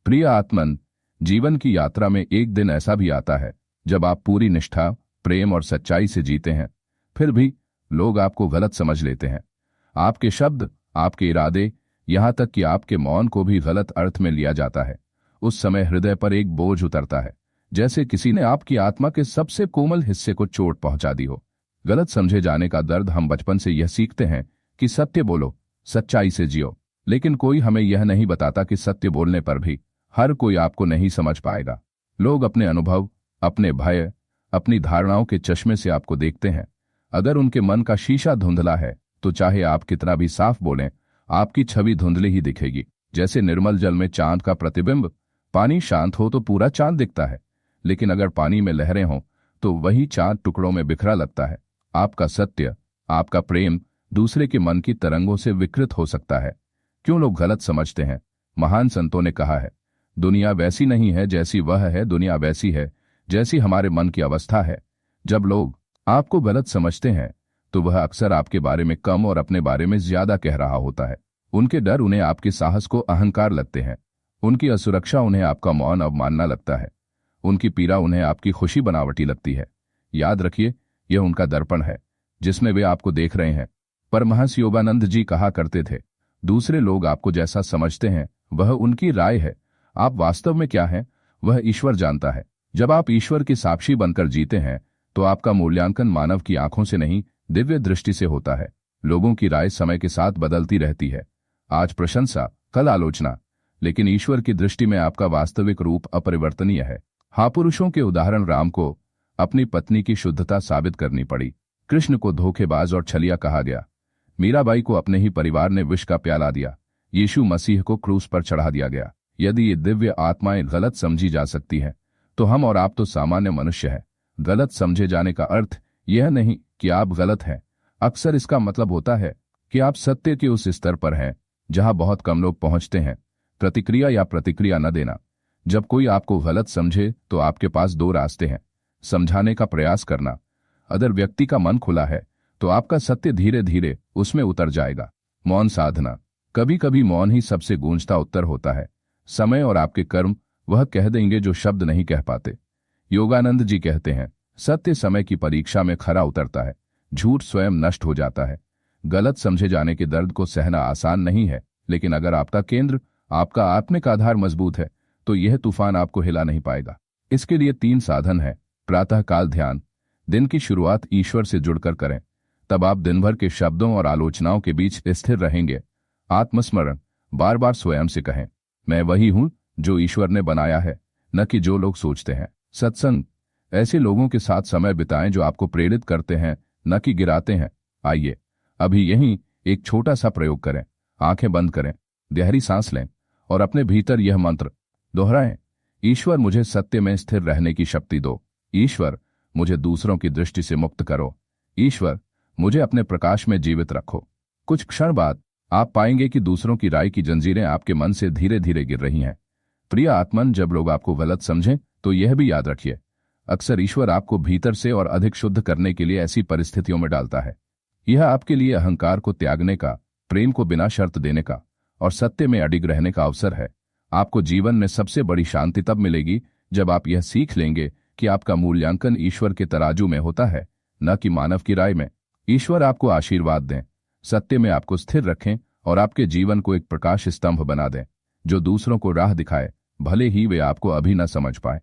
प्रिय आत्मन, जीवन की यात्रा में एक दिन ऐसा भी आता है जब आप पूरी निष्ठा, प्रेम और सच्चाई से जीते हैं, फिर भी लोग आपको गलत समझ लेते हैं। आपके शब्द, आपके इरादे, यहां तक कि आपके मौन को भी गलत अर्थ में लिया जाता है। उस समय हृदय पर एक बोझ उतरता है, जैसे किसी ने आपकी आत्मा के सबसे कोमल हिस्से को चोट पहुंचा दी हो। गलत समझे जाने का दर्द हम बचपन से यह सीखते हैं कि सत्य बोलो, सच्चाई से जियो, लेकिन कोई हमें यह नहीं बताता कि सत्य बोलने पर भी हर कोई आपको नहीं समझ पाएगा। लोग अपने अनुभव, अपने भय, अपनी धारणाओं के चश्मे से आपको देखते हैं। अगर उनके मन का शीशा धुंधला है तो चाहे आप कितना भी साफ बोलें, आपकी छवि धुंधली ही दिखेगी। जैसे निर्मल जल में चांद का प्रतिबिंब। पानी शांत हो तो पूरा चांद दिखता है, लेकिन अगर पानी में लहरें हों तो वही चांद टुकड़ों में बिखरा लगता है। आपका सत्य, आपका प्रेम दूसरे के मन की तरंगों से विकृत हो सकता है। क्यों लोग गलत समझते हैं? महान संतों ने कहा है, दुनिया वैसी नहीं है जैसी वह है, दुनिया वैसी है जैसी हमारे मन की अवस्था है। जब लोग आपको गलत समझते हैं तो वह अक्सर आपके बारे में कम और अपने बारे में ज्यादा कह रहा होता है। उनके डर उन्हें आपके साहस को अहंकार लगते हैं। उनकी असुरक्षा उन्हें आपका मौन अवमानना लगता है। उनकी पीड़ा उन्हें आपकी खुशी बनावटी लगती है। याद रखिए, यह उनका दर्पण है जिसमें वे आपको देख रहे हैं। परमहंस योगानंद जी कहा करते थे, दूसरे लोग आपको जैसा समझते हैं वह उनकी राय है, आप वास्तव में क्या हैं वह ईश्वर जानता है। जब आप ईश्वर की साक्षी बनकर जीते हैं तो आपका मूल्यांकन मानव की आंखों से नहीं, दिव्य दृष्टि से होता है। लोगों की राय समय के साथ बदलती रहती है, आज प्रशंसा, कल आलोचना, लेकिन ईश्वर की दृष्टि में आपका वास्तविक रूप अपरिवर्तनीय है। महापुरुषों के उदाहरण, राम को अपनी पत्नी की शुद्धता साबित करनी पड़ी, कृष्ण को धोखेबाज और छलिया कहा गया, मीराबाई को अपने ही परिवार ने विष का प्याला दिया, यीशु मसीह को क्रूस पर चढ़ा दिया गया। यदि ये दिव्य आत्माएं गलत समझी जा सकती हैं तो हम और आप तो सामान्य मनुष्य हैं। गलत समझे जाने का अर्थ यह नहीं कि आप गलत हैं, अक्सर इसका मतलब होता है कि आप सत्य के उस स्तर पर हैं जहां बहुत कम लोग पहुंचते हैं। प्रतिक्रिया या प्रतिक्रिया न देना। जब कोई आपको गलत समझे तो आपके पास दो रास्ते हैं, समझाने का प्रयास करना। अगर व्यक्ति का मन खुला है तो आपका सत्य धीरे धीरे उसमें उतर जाएगा। मौन साधना। कभी कभी मौन ही सबसे गूंजता उत्तर होता है। समय और आपके कर्म वह कह देंगे जो शब्द नहीं कह पाते। योगानंद जी कहते हैं, सत्य समय की परीक्षा में खरा उतरता है, झूठ स्वयं नष्ट हो जाता है। गलत समझे जाने के दर्द को सहना आसान नहीं है, लेकिन अगर आपका केंद्र, आपका आत्मिक आधार मजबूत है तो यह तूफान आपको हिला नहीं पाएगा। इसके लिए 3 साधन है। प्रातःकाल ध्यान। दिन की शुरुआत ईश्वर से जुड़कर करें, तब आप दिन भर के शब्दों और आलोचनाओं के बीच स्थिर रहेंगे। आत्मस्मरण। बार बार स्वयं से कहें, मैं वही हूं जो ईश्वर ने बनाया है, न कि जो लोग सोचते हैं। सत्संग। ऐसे लोगों के साथ समय बिताएं जो आपको प्रेरित करते हैं, न कि गिराते हैं। आइए अभी यहीं एक छोटा सा प्रयोग करें। आंखें बंद करें, गहरी सांस लें और अपने भीतर यह मंत्र दोहराएं, ईश्वर मुझे सत्य में स्थिर रहने की शक्ति दो। ईश्वर मुझे दूसरों की दृष्टि से मुक्त करो। ईश्वर मुझे अपने प्रकाश में जीवित रखो। कुछ क्षण बाद आप पाएंगे कि दूसरों की राय की जंजीरें आपके मन से धीरे धीरे गिर रही हैं। प्रिय आत्मन, जब लोग आपको गलत समझें तो यह भी याद रखिए, अक्सर ईश्वर आपको भीतर से और अधिक शुद्ध करने के लिए ऐसी परिस्थितियों में डालता है। यह आपके लिए अहंकार को त्यागने का, प्रेम को बिना शर्त देने का और सत्य में अडिग रहने का अवसर है। आपको जीवन में सबसे बड़ी शांति तब मिलेगी जब आप यह सीख लेंगे कि आपका मूल्यांकन ईश्वर के तराजू में होता है, न कि मानव की राय में। ईश्वर आपको आशीर्वाद दें, सत्य में आपको स्थिर रखें और आपके जीवन को एक प्रकाश स्तंभ बना दें जो दूसरों को राह दिखाए, भले ही वे आपको अभी न समझ पाए।